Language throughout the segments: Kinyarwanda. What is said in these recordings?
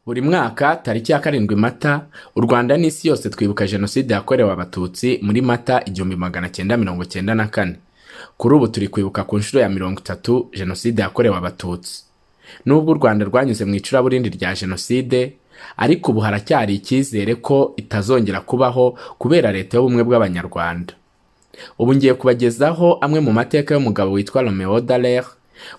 Buri mwaka tariki ya 7 Mata, u Rwanda n'isi yose twibuka Jenoside Yakorewe Abatutsi muri Mata 1994. Kuri ubu turi kwibuka ku nshuro ya 30 Jenoside Yakorewe Abatutsi. Nubwo u Rwanda rwanyuze mu icuraburindi rya Jenoside, ariko ubu haracyari icyizere ko itazongera kubaho kubera leta y'ubumwe bw'Abanyarwanda. Ubu ngiye kubagezaho amwe mu mateka y'umugabo witwa Romeo Dallaire,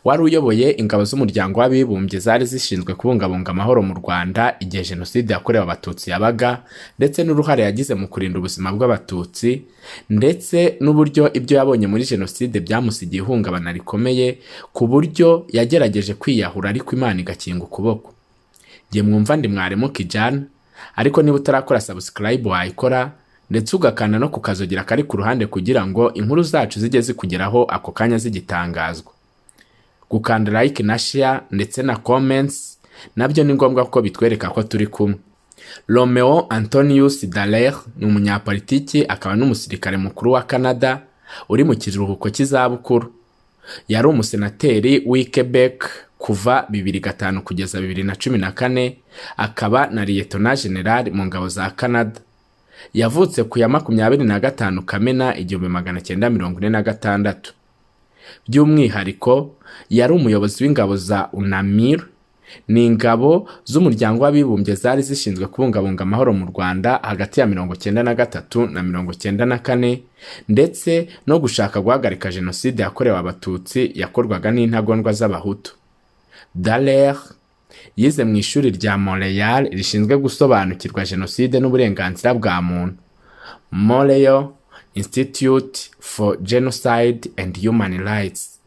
wari uyoboye ingabo z'umuryango w'abibumbye zari zishinzwe kubungabunga amahoro mu Rwanda igihe Jenoside Yakorewe Abatutsi yabaga, ndetse n'uruhare yagize mu kurinda ubuzima bw'Abatutsi, ndetse n'uburyo ibyo yabonye muri Jenoside byamusigiye ihungabana rikomeye ku buryo yagerageje kwiyahura ariko Imana igakinga ukuboko. Ngiye mwumva ndi mwarimu Kijana, ariko niba utarakora subscribe wayikora, ndetse ugakanda no kukazogera kari ku ruhande kugira ngo inkuru zacu zijye zikugeraho ako kanya zigitangazwa. Gukanda like na share ndetse na comments nabyo ni ngombwa kuko bitwereka ko turi kumwe. Romeo Dallaire ni umunyapolitiki akaba n'umusirikare mukuru wa Canada uri mu kiruhuko cy'izabukuru. Yari umusenateri w'i Quebec kuva 2005 kugeza 2014, akaba na Lieutenant General mu ngabo za Canada. Yavutse ku ya 25 Kamena 1946. By'umwihariko yari umuyobozi w'ingabo za UNAMIR, ni ingabo z'umuryango w'abibumbye zari zishinzwe kubungabunga amahoro mu Rwanda hagati ya 1993 na 1994, ndetse no gushaka guhagarika Jenoside Yakorewe Abatutsi yakorwaga n'intagondwa z'Abahutu. Dallaire yize mu ishuri rya Montreal rishinzwe gusobanukirwa Jenoside n'uburenganzira bwa muntu, Montreal Institute for Genocide and Human Rights,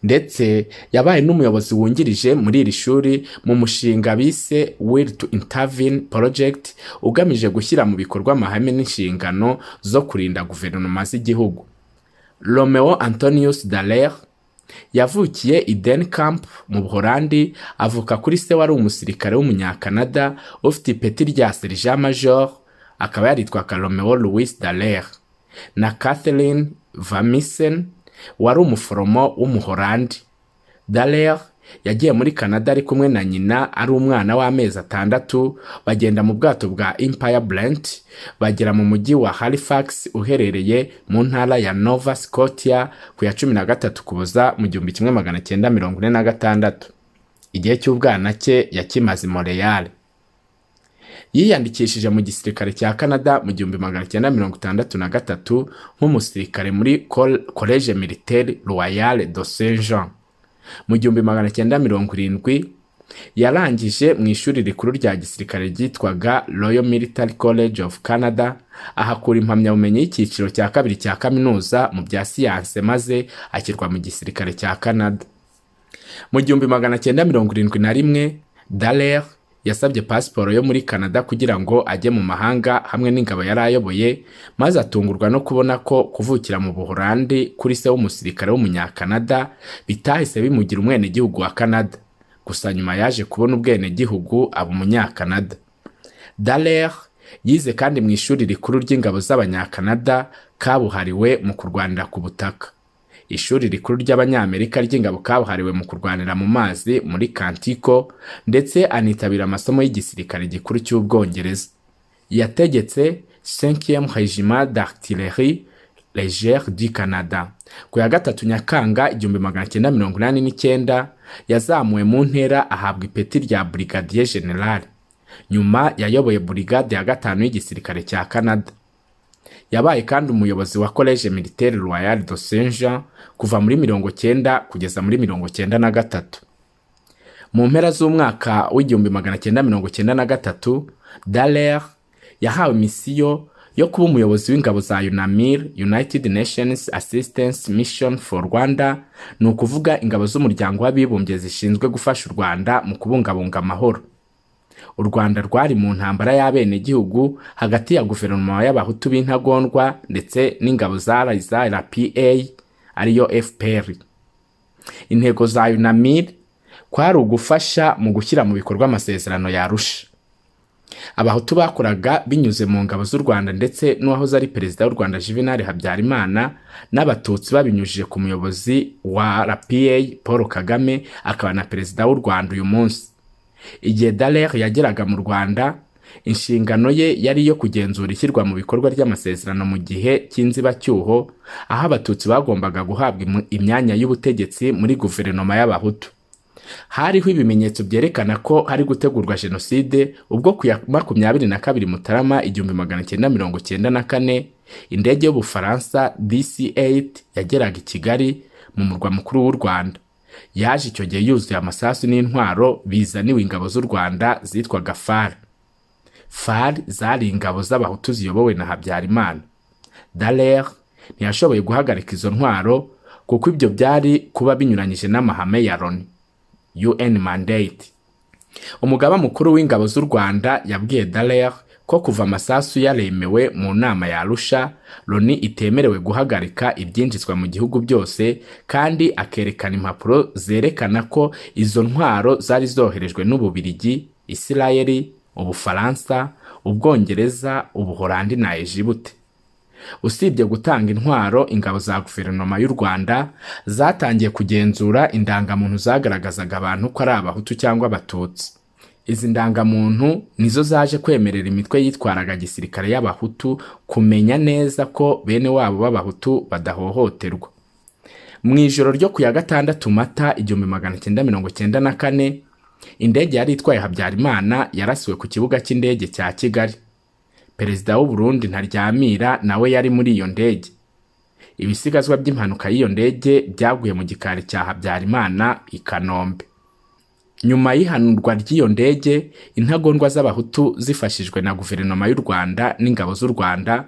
ndetse yabaye n'umuyobozi wungirije muri iri shuri mu mushinga bise Will to Intervene Project ugamije gushyira mu bikorwa amahame n'inshingano zo kurinda guverinoma z'igihugu. Romeo Dallaire yavukiye i Denkamp mu Buholandi, avuka kuri se wari umusirikare w'Umunya-Canada ufite ipeti rya Sergent Major, akaba yaritwaga Romeo Louis Dallaire, na Catherine Vamissen wari umuforomo w'Umuholandi. Dallaire yagiye muri Canada ari kumwe na nyina ari umwana w'amezi 6, bagenda mu bwato bwa Empire Brent bagera mu mujyi wa Halifax uherereye mu ntara ya Nova Scotia ku ya 13 Ukuboza mu 1946. Igihe cy'ubwana cye yakimaze Montreal. Yiyandikishije mu gisirikare cya Canada mu 1963 nk'umusirikare muri Collège Militaire Royal de Saint-Jean. Mu 1970 yarangije mu ishuri rikuru rya gisirikare ryitwaga Royal Military College of Canada, ahakura impamyabumenyi y'icyiciro cya 2 cya kaminuza mu bya siyanse, maze ashyirwa mu gisirikare cya Canada. Mu 1971 Dallaire yasabye pasiporo yo muri Canada kugira ngo ajye mu mahanga hamwe n'ingabo yari ayoboye, maze atungurwa no kubona ko kuvukira mu Buholandi kuri se w'umusirikare w'Umunya-Canada bitahise bimugira umwenegihugu wa Canada. Gusa nyuma yaje kubona ubwenegihugu aba Umunya-Canada. Dallaire yize kandi mu ishuri rikuru ry'ingabo z'Abanya-Canada kabuhariwe mu kurwanira ku butaka, ishuri rikuru ry'Abanyamerika ry'ingabo kabuhariwe mu kurwanira mu mazi muri Quantico, ndetse anitabira amasomo y'igisirikare gikuru cy'Ubwongereza. Yategetse 5e Régiment d'Artillerie Légère du Canada. Ku ya 3 Nyakanga 1989 yazamuwe mu ntera ahabwa ipeti rya Brigadier General. Nyuma yayoboye brigade ya 5 y'igisirikare cya Canada. Yabaye kandi umuyobozi wa Collège Militaire Royal de Saint-Jean kuva muri 1990 kugeza muri 1993. Mu mpera z'umwaka w'1993 Dallaire yahawe misiyo yo kuba umuyobozi w'ingabo za UNAMIR, United Nations Assistance Mission for Rwanda, ni ukuvuga ingabo z'umuryango w'abibumbye zishinzwe gufasha u Rwanda mu kubungabunga amahoro. U Rwanda rwari mu ntambara y'abenegihugu hagati ya guverinoma y'Abahutu b'intagondwa ndetse n'ingabo za RPA ariyo FPR. Intego za UNAMIR kwari ugufasha mu gushyira mu bikorwa amasezerano ya Arusha. Abahutu bakoraga binyuze mu ngabo z'u Rwanda ndetse n'uwahoze ari perezida w'u Rwanda Juvenal Habyarimana, n'Abatutsi babinyujije ku muyobozi wa RPA Paul Kagame akaba na perezida w'u Rwanda uyu munsi. Igihe Dallaire yageraga mu Rwanda, inshingano ye yari iyo kugenzura ishyirwa mu bikorwa ry'amasezerano mu gihe cy'inzibacyuho, aho Abatutsi bagombaga guhabwa imyanya y'ubutegetsi muri guverinoma y'Abahutu. Hariho ibimenyetso byerekana ko hari gutegurwa Jenoside ubwo ku ya 22 Mutarama 1994 indege y'Ubufaransa DC-8 yageraga i Kigali mu murwa mukuru w'u Rwanda. Yaje icyo gihe yuzuye amasasu n'intwaro bizaniwe ingabo z'u Rwanda zitwaga FAR. FAR zari ingabo z'Abahutu ziyobowe na Habyarimana. Dallaire ntiyashoboye guhagarika izo ntwaro kuko ibyo byari kuba binyuranyije n'amahame ya Loni UN mandate. Umugaba mukuru w'ingabo z'u Rwanda yabwiye Dallaire ko kuva amasasu yaremewe mu nama ya Arusha, Loni itemerewe guhagarika ibyinjizwa mu gihugu byose, kandi akerekana impapuro zerekana ko izo ntwaro zari zoherejwe n'Ububiligi, Isirayeli, Ubufaransa, Ubwongereza, Ubuholandi na Egiputa. Usibye gutanga intwaro, ingabo za guverinoma y'u Rwanda zatangiye kugenzura indangamuntu zagaragazaga abantu ko ari Abahutu cyangwa Abatutsi. Izi ndangamuntu nizo zaje kwemerera imitwe yitwaraga gisirikare y'Abahutu kumenya neza ko bene wabo b'Abahutu badahohoterwa. Mu ijoro ryo ku ya 6 Mata 1994, indege yari itwaye Habyarimana yarasiwe ku kibuga cy'indege cya Kigali. Perezida w'u Burundi Ntaryamira nawe yari muri iyo ndege. Ibisigazwa by'impanuka y'iyo ndege byaguye mu gikari cya Habyarimana i Kanombe. Nyuma y'ihanurwa ry'iyo ndege, intagondwa z'Abahutu zifashijwe na guverinoma y'u Rwanda n'ingabo z'u Rwanda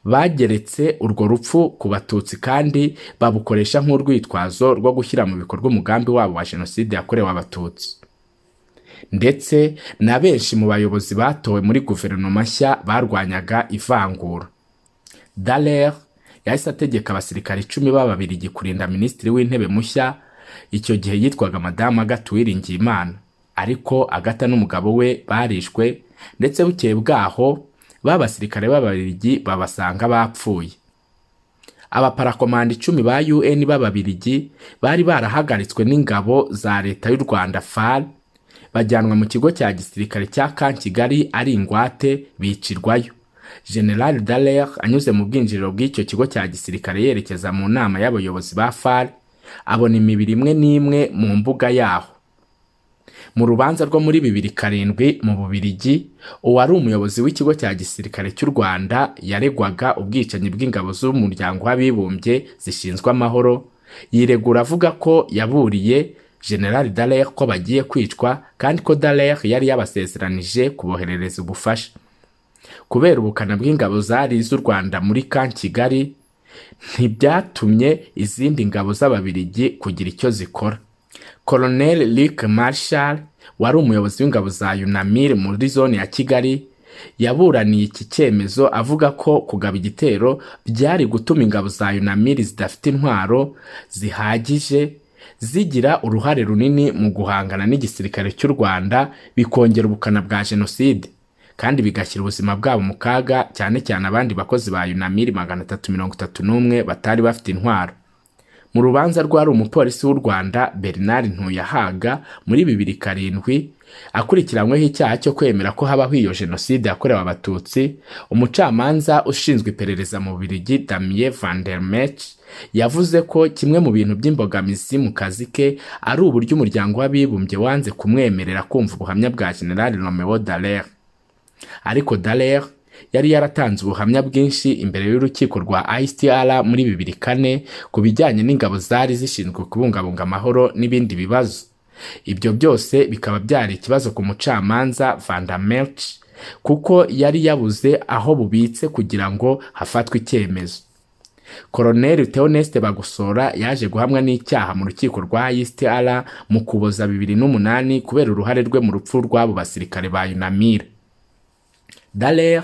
bageretse urwo rupfu ku Batutsi kandi babukoresha nk'urwitwazo rwo gushyira mu bikorwa umugambi wabo wa Jenoside yakorewe Abatutsi. Ndetse na benshi mu bayobozi batowe muri guverinoma nshya barwanyaga ivangura. Dallaire yahise ategeka abasirikare 10 b'Ababiligi kurinda minisitiri w'intebe mushya, icyo gihe yitwaga Madame Agatha Uwiringiyimana, ariko Agatha n'umugabo we barishwe, ndetse bukeye bwaho b'abasirikare b'Ababiligi babasanga bapfuye. Abaparakomanda 10 ba UN b'Ababiligi bari barahagaritswe n'ingabo za leta y'u Rwanda FAR, bajyanwa mu kigo cya gisirikare cya Kigali ari ingwate bicirwayo. General Dallaire anyuze mu bwinjiriro bw'icyo kigo cya gisirikare yerekeza mu nama y'abayobozi ba FAR, abona imibiri imwe n'imwe mu mbuga yaho. Mu rubanza rwo muri 2007 mu Bubiligi, uwari umuyobozi w'ikigo cya gisirikare cy'u Rwanda yaregwaga ubwicanyi bw'ingabo z'umuryango w'abibumbye zishinzwe amahoro, yiregura avuga ko yaburiye General Dallaire ko bagiye kwicwa kandi ko Dallaire yari yabasezeranije kuboherereza ubufasha. Kubera ubukana bw'ingabo zari z'u Rwanda muri Kigali, ntibyatumye izindi ngabo z'Ababiligi kugira icyo zikora. Colonel Luc Marshal wari umuyobozi w'ingabo za UNAMIR muri zone ya Kigali yaburaniye iki cyemezo avuga ko kugaba igitero byari gutuma ingabo za UNAMIR zidafite intwaro zihagije zigira uruhare runini mu guhangana n'igisirikare cy'u Rwanda, bikongera ubukana bwa Jenoside kandi bigashyira ubuzima bwabo mu kaga, cyane cyane abandi bakozi ba UNAMIR 331 batari bafite intwaro. Mu rubanza rwari umupolisi w'u Rwanda Bernard Ntuyahaga muri 2007 akurikiranyweho icyaha cyo kwemera ko habaho iyo Jenoside yakorewe Abatutsi, umucamanza ushinzwe iperereza mu Bubiligi Damien van der Mech yavuze ko kimwe mu bintu by'imbogamizi mu kazi ke ari uburyo umuryango w'abibumbye wanze kumwemerera kumva ubuhamya bwa General Romeo Dallaire. Ariko Dallaire yari yaratanze ubuhamya bwinshi imbere y'urukiko rwa ICTR muri 2004 ku bijyanye n'ingabo zari zishinzwe kubungabunga amahoro n'ibindi bibazo. Ibyo byose bikaba byari ikibazo ku mucamanza Van der Mech kuko yari yabuze aho bubitse kugira ngo hafatwe icyemezo. Colonel Theoneste Bagosora yaje guhamwa n'icyaha mu rukiko rwa ICTR mu Kuboza 2008 kubera uruhare rwe mu rupfu rw'abo basirikare ba UNAMIR. Dallaire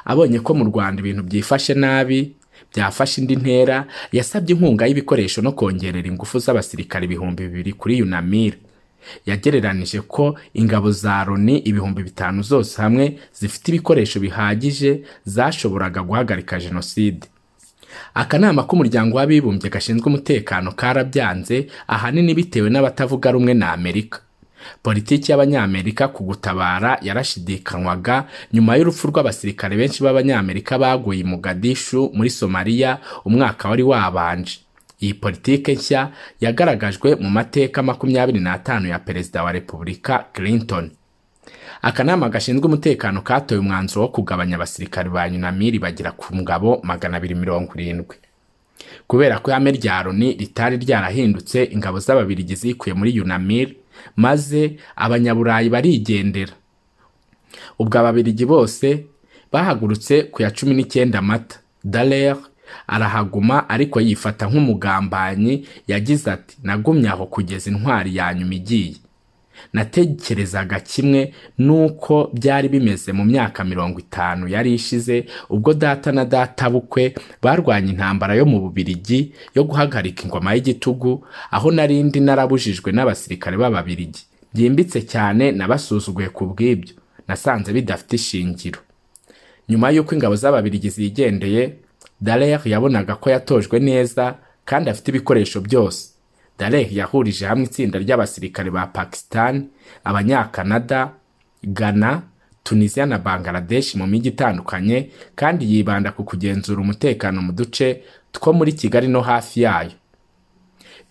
abonye ko mu Rwanda ibintu byifashe nabi, byafashe indi ntera, yasabye inkunga y'ibikoresho no kongerera ingufu z'abasirikare 2,000 kuri UNAMIR. Yagereranije ko ingabo za Loni 5,000 zose hamwe zifite ibikoresho bihagije zashoboraga guhagarika Jenoside. Akanama k'umuryango w'abibumbye gashinzwe umutekano karabyanze, ahanini bitewe n'abatavuga rumwe na Amerika. Politiki y'Abanyamerika ku gutabara yarashidikanywaga nyuma y'urupfu rw'abasirikare benshi b'Abanyamerika baguye i Mogadishu muri Somalia umwaka wari wabanje. Iyi politike nshya yagaragajwe mu mateka 25 ya Perezida wa Repubulika Clinton. Akanama gashinzwe umutekano katoye umwanzuro wo kugabanya abasirikare ba UNAMIR bagira ku ngabo 270. Kubera ko ihame rya Loni ritari ryarahindutse, ingabo z'Ababiligi zikuye muri UNAMIR maze Abanyaburayi barigendera. Ubwo Ababiligi bose bahagurutse ku ya 19 Mata. Dallaire arahaguma ariko yifata nk'umugambanyi. Yagize ati, nagumye aho kugeza intwari yanyuma igiye. Natekerezaga kimwe nuko byari bimeze mu myaka 50 yari ishize ubwo data na data bukwe barwanya intambara yo mu Bubiligi yo guhagarika ingoma y'igitugu, aho narindi narabujijwe n'abasirikare b'Ababiligi. Byimbitse cyane nabasuzuguye ku bw'ibyo, nasanze bidafite ishingiro. Nyuma y'uko ingabo z'Ababiligi zigendeye, Dallaire yabonaga ko yatojwe neza kandi afite ibikoresho byose. Dallaire yahurije hamwe itsinda ry'abasirikare ba Pakistan, Abanya-Canada, Ghana, Tunisia na Bangladesh mu mijyi itandukanye, kandi yibanda ku kugenzura umutekano mu duce two muri Kigali no hafi yayo.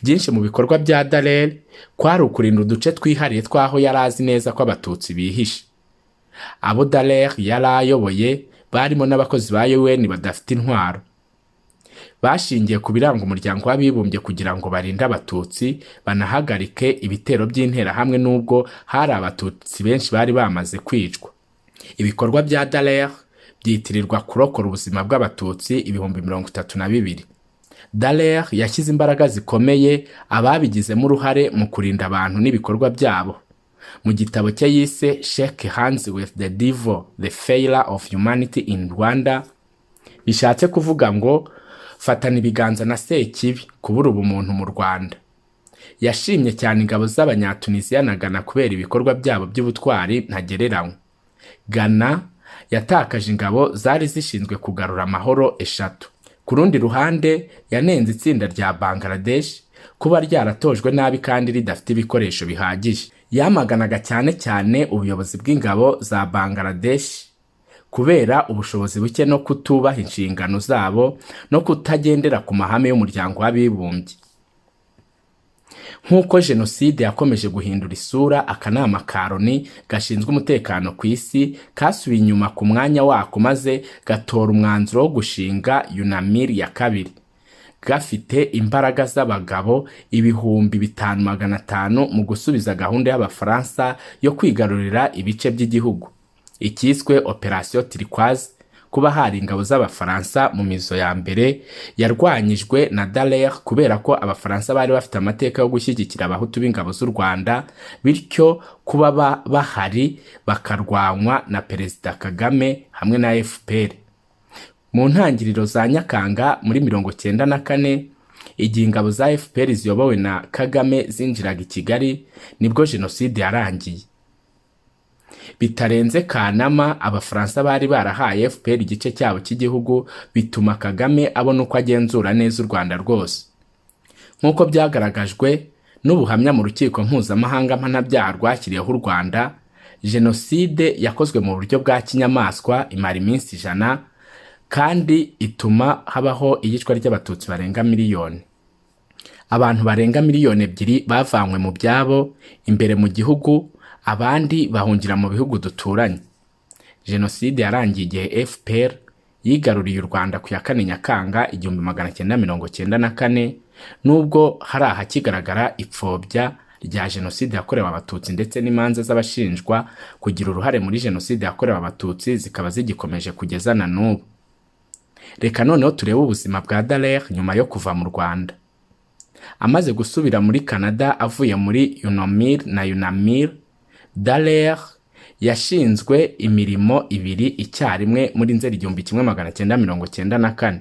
Byinshi mu bikorwa bya Dallaire kwari ukurinda uduce twihariye twaho yarazi neza ko Abatutsi bihishe. Abo Dallaire yarayoboye barimo n'abakozi ba UN badafite intwaro. Bashingiye ku biranga umuryango w'abibumbye kugira ngo barinde Abatutsi banahagarike ibitero by'intera hamwe, nubwo hari Abatutsi benshi bari bamaze kwicwa. Ibikorwa bya Dallaire byitirirwa kurokora ubuzima bw'Abatutsi 32,000. Dallaire yashyize imbaraga zikomeye ababigizemo uruhare mu kurinda abantu n'ibikorwa byabo. Mu gitabo cye yise Shake Hands with the Devil, the Failure of Humanity in Rwanda, bishatse kuvuga ngo fatana ibiganza na Sekibi, kubura ubumuntu mu Rwanda. Yashimye cyane ingabo z'Abanyatunisia na Ghana kubera ibikorwa byabo by'ubutwari ntagereranywa. Ghana yatakaje ingabo zari zishinzwe kugarura amahoro 3. Ku rundi ruhande yanenze itsinda rya Bangladesh kuba ryaratojwe nabi kandi ridafite ibikoresho bihagije. Yamaganaga cyane ubuyobozi bw'ingabo za Bangladesh kubera ubushobozi buke no kutubaha inshingano zabo no kutagendera ku mahame y'umuryango w'abibumbye. Nk'uko Jenoside yakomeje guhindura isura, akanama ka Loni gashinzwe umutekano ku isi kasubiye inyuma ku mwanya wako maze gatora umwanzuro wo gushinga UNAMIR ya kabiri, gafite imbaraga z'abagabo 5,500 mu gusubiza gahunda y'Abafaransa yo kwigarurira ibice by'igihugu, ikiswe Operation Turquoise. Kuba hari ingabo z'Abafaransa mu mizo ya mbere yarwanyijwe na Dallaire kubera ko Abafaransa bari bafite amateka yo gushyigikira abahutu b'ingabo z'u Rwanda, bityo kuba bahari bakarwanywa na Perezida Kagame hamwe na FPR. Mu ntangiriro za Nyakanga muri 1994, igihe ingabo za FPR ziyobowe na Kagame zinjiraga i Kigali, nibwo Jenoside yarangiye. Bitarenze Kanama, Abafaransa bari barahaye FPR igice cyabo cy'igihugu, bituma Kagame abona uko agenzura neza u Rwanda rwose. Nk'uko byagaragajwe n'ubuhamya mu rukiko mpuzamahanga mpanabyaha rwashyiriyeho u Rwanda, Jenoside yakozwe mu buryo bwa kinyamaswa, imara iminsi 100, kandi ituma habaho iyicwa ry'Abatutsi barenga miliyoni. Abantu barenga miliyoni 2 bavanywe mu byabo imbere mu gihugu, abandi bahungira mu bihugu duturanye. Jenoside yarangiye igihe FPR yigaruriye u Rwanda ku ya 4 Nyakanga 1994, nubwo hari ahakigaragara ipfobya rya Jenoside yakorewe Abatutsi ndetse n'imanza z'abashinjwa kugira uruhare muri Jenoside yakorewe Abatutsi zikaba zigikomeje kugeza na n'ubu. Reka noneho turebe ubuzima bwa Dallaire nyuma yo kuva mu Rwanda. Amaze gusubira muri Canada avuye muri UNAMIR na UNAMIR, Dallaire yashinzwe imirimo 2 icyarimwe muri Nzeri 1994.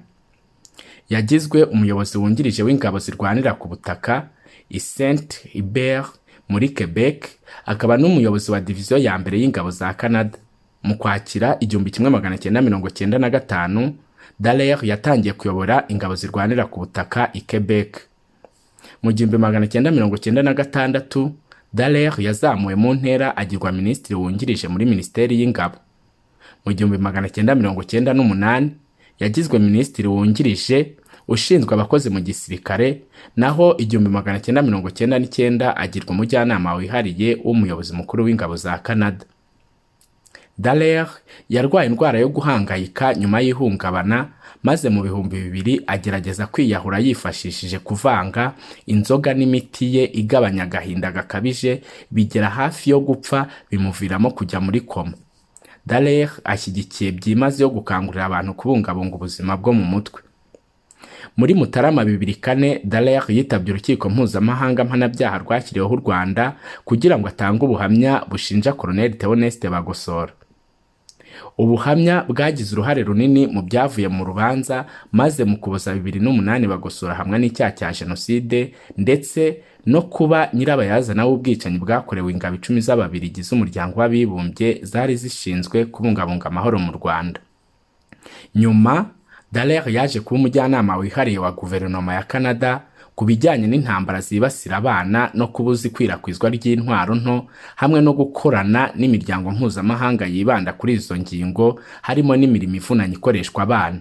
Yagizwe umuyobozi wungirije w'ingabo zirwanira ku butaka i Saint-Hubert muri Quebec, akaba n'umuyobozi wa division ya mbere y'ingabo za Canada. Mu Kwakira 1995, Dallaire yatangiye kuyobora ingabo zirwanira ku butaka i Quebec. Mu 1996, Dallaire yazamuwe mu ntera agirwa minisitiri wungirije muri minisiteri y'ingabo. Mu 1998 yagizwe minisitiri wungirije ushinzwe abakozi mu gisirikare, naho 1999 agirwa umujyanama wihariye w'umuyobozi mukuru w'ingabo za Canada. Dallaire yarwaye indwara yo guhangayika nyuma y'ihungabana, maze mu 2000 agerageza kwiyahura yifashishije kuvanga inzoga n'imiti ye igabanya agahinda gakabije, bigera hafi yo gupfa bimuviramo kujya muri koma. Dallaire ashyigikiye byimaze yo gukangurira abantu kubungabunga ubuzima bwo mu mutwe. Muri Mutarama 2004 Dallaire yitabye urukiko mpuzamahanga mpanabyaha rwashyiriweho u Rwanda kugira ngo atange ubuhamya bushinja Colonel Theoneste Bagosora. Ubuhamya bwagize uruhare runini mu byavuye mu rubanza, maze mu Kuboza 2008 Bagosora hamwe n'icyaha cya Jenoside ndetse no kuba nyirabayazana w'ubwicanyi bwakorewe ingabo 10 z'Ababiligi z'umuryango w'abibumbye zari zishinzwe kubungabunga amahoro mu Rwanda. Nyuma Dallaire yaje kuba umujyanama wihariye wa guverinoma ya Canada ku bijyanye n'intambara zibasira abana no kubuza ikwirakwizwa ry'intwaro nto, hamwe no gukorana n'imiryango mpuzamahanga yibanda kuri izo ngingo, harimo n'imirimo ivunanye ikoreshwa abana.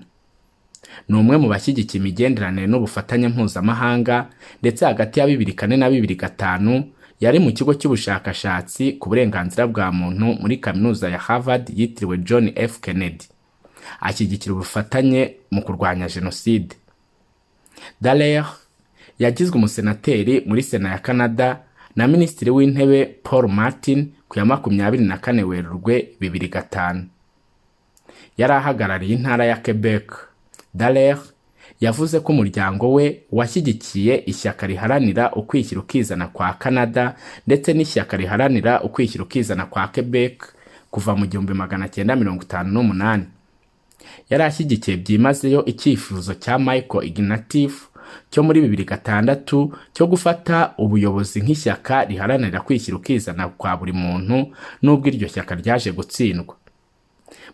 Ni umwe mu bashyigikiye imigenderanire n'ubufatanye mpuzamahanga, ndetse hagati ya 2004 na 2005 yari mu kigo cy'ubushakashatsi ku burenganzira bwa muntu muri kaminuza ya Harvard yitiriwe John F. Kennedy. Ashyigikira ubufatanye mu kurwanya Jenoside. Dallaire yagizwe umusenateri muri Sena ya Canada na Minisitiri w'Intebe Paul Martin ku ya 24 Werurwe 2005. Yari ahagarariye intara ya Quebec. Dallaire yavuze ko umuryango we washyigikiye ishyaka riharanira ukwishyira ukizana kwa Canada ndetse n'ishyaka riharanira ukwishyira ukizana kwa Quebec kuva mu 1958. Yari ashyigikiye byimazeyo icyifuzo cya Michael Ignatieff cyo muri 2006 cyo gufata ubuyobozi nk'ishyaka riharanira kwishyira ukizana kwa buri muntu, nubwo iryo shyaka ryaje gutsindwa.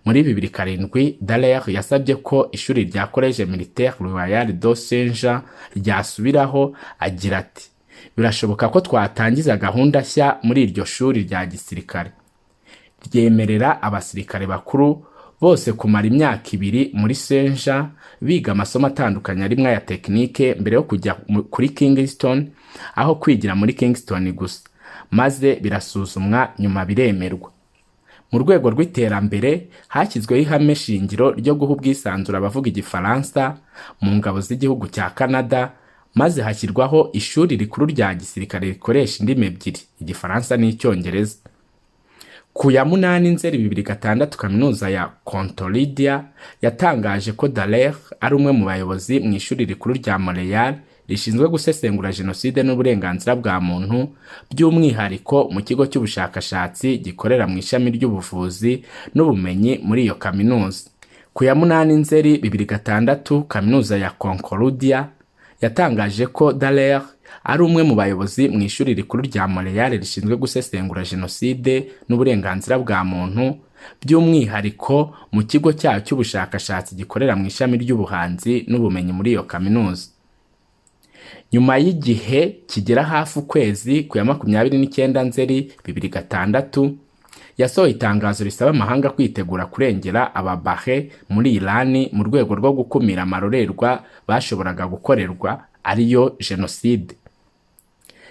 Muri 2007 Dallaire yasabye ko ishuri rya Collège Militaire Royal de Saint-Jean ryasubiraho, agira ati: birashoboka ko twatangiza gahunda nshya muri iryo shuri rya gisirikare ryemerera abasirikare bakuru bose kumara imyaka 2 muri Saint-Jean biga amasomo atandukanye arimwe ya tekinike mbere yo kujya kuri Kingston, aho kwigira muri Kingston gusa, maze birasuzumwa nyuma biremerwa. Mu rwego rw'iterambere hashyizweho ihame shingiro ryo guha ubwisanzure abavuga igifaransa mu ngabo z'igihugu cya Canada, maze hashyirwaho ishuri rikuru rya gisirikare rikoresha indimi ebyiri, igifaransa n'icyongereza. Ku ya 8 Nzeri 2006 kaminuza ya Concordia yatangaje ko Dallaire ari umwe mu bayobozi mu ishuri rikuru rya Montreal rishinzwe gusesengura Jenoside n'uburenganzira bwa muntu, by'umwihariko mu kigo cy'ubushakashatsi gikorera mu ishami ry'ubuvuzi n'ubumenyi muri iyo kaminuza. Ku ya 8 Nzeri 2006 kaminuza ya Concordia yatangaje ko Dallaire ari umwe mu bayobozi mu ishuri rikuru rya Montreal rishinzwe gusesengura Jenoside n'uburenganzira bwa muntu, by'umwihariko mu kigo cyayo cy'ubushakashatsi gikorera mu ishami ry'ubuhanzi n'ubumenyi muri iyo kaminuza. Nyuma y'igihe kigera hafi ukwezi, ku ya 29 Nzeri 2006 yasohoye itangazo risaba amahanga kwitegura kurengera ababahe muri Iran mu rwego rwo gukumira amarorerwa bashoboraga gukorerwa, ariyo Jenoside.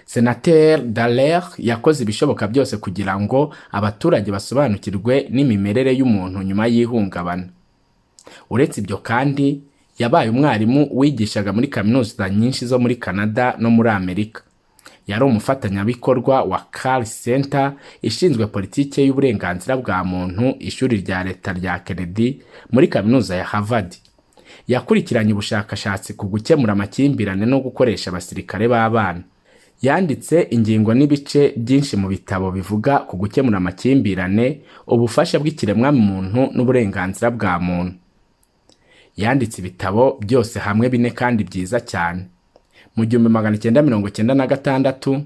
Senateur Dallaire yakoze ibishoboka byose kugira ngo abaturage basobanukirwe n'imimerere y'umuntu nyuma y'ihungabana. Uretse ibyo kandi yabaye umwarimu wigishaga muri kaminuza nyinshi zo muri Canada no muri Amerika. Yari umufatanyabikorwa wa Carl Center ishinzwe politike y'uburenganzira bwa muntu, ishuri rya leta rya Kennedy muri kaminuza ya Harvard. Yakurikiranye ubushakashatsi ku gukemura amakimbirane no gukoresha abasirikare b'abana. Yanditse ingingo n'ibice byinshi mu bitabo bivuga ku gukemura amakimbirane, ubufasha bw'ikiremwa muntu n'uburenganzira bwa muntu. Yanditse ibitabo byose hamwe 4 kandi byiza cyane. Mu 1996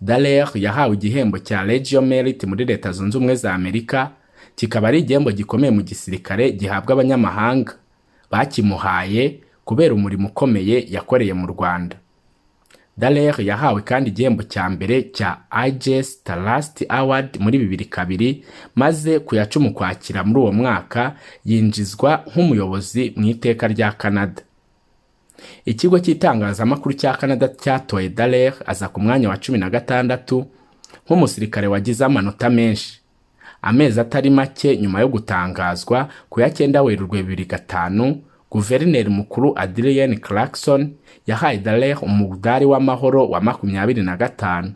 Dallaire yahawe igihembo cya Legion Merit muri Leta Zunze Ubumwe za Amerika, kikaba ari igihembo gikomeye mu gisirikare gihabwa abanyamahanga. Bakimuhaye kubera umurimo ukomeye yakoreye mu Rwanda. Dallaire yahawe kandi igihembo cya mbere cya IGS Trust Award muri 2002, maze ku ya 10 Ukwakira muri uwo mwaka yinjizwa nk'umuyobozi mu iteka rya Canada. Ikigo cy'itangazamakuru cya Canada cyatoye Dallaire aza ku mwanya wa 16 nk'umusirikare wagize amanota menshi. Amezi atari make nyuma yo gutangazwa ku ya 9 Werurwe 2005, Guverineri Mukuru Adrienne Clarkson yahaye Dallaire umudari w'amahoro wa 25.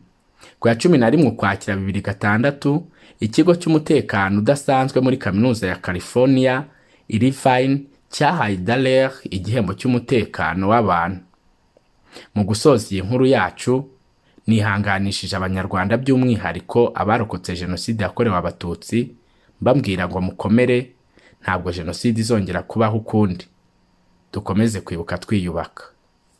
Ku ya 11 Ukwakira 2006, ikigo cy'umutekano udasanzwe muri kaminuza ya California Irvine cyahaye Dallaire igihembo cy'umutekano w'abantu. Mu gusoza iyi nkuru yacu, nihanganishije Abanyarwanda by'umwihariko abarokotse Jenoside yakorewe Abatutsi, mbabwira ngo mukomere, ntabwo Jenoside izongera kubaho ukundi. Dukomeze kwibuka twiyubaka.